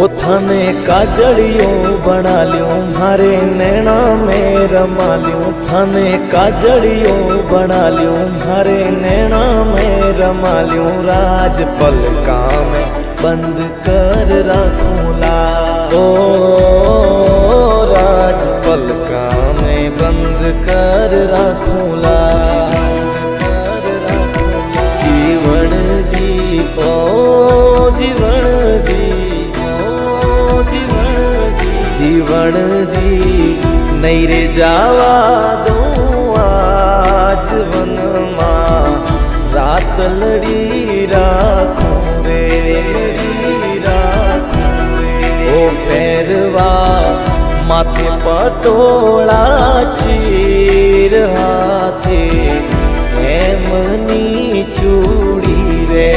ओथाने काजलियों बना लियो मारे नैना में रमा लियो थाने काजलियों बना लियो मारे नैना में रमा लियो राज पलका में बंद कर रखूला ओ राज पलका में बंद कर रखूला जीवन जी ओ जीवन जी जीवन जी नहीं रे जावा दो आज वन मां रात लड़ी राखूं रे ओ पैरवा माथे पटोला चीर हाथे एमनी चूड़ी रे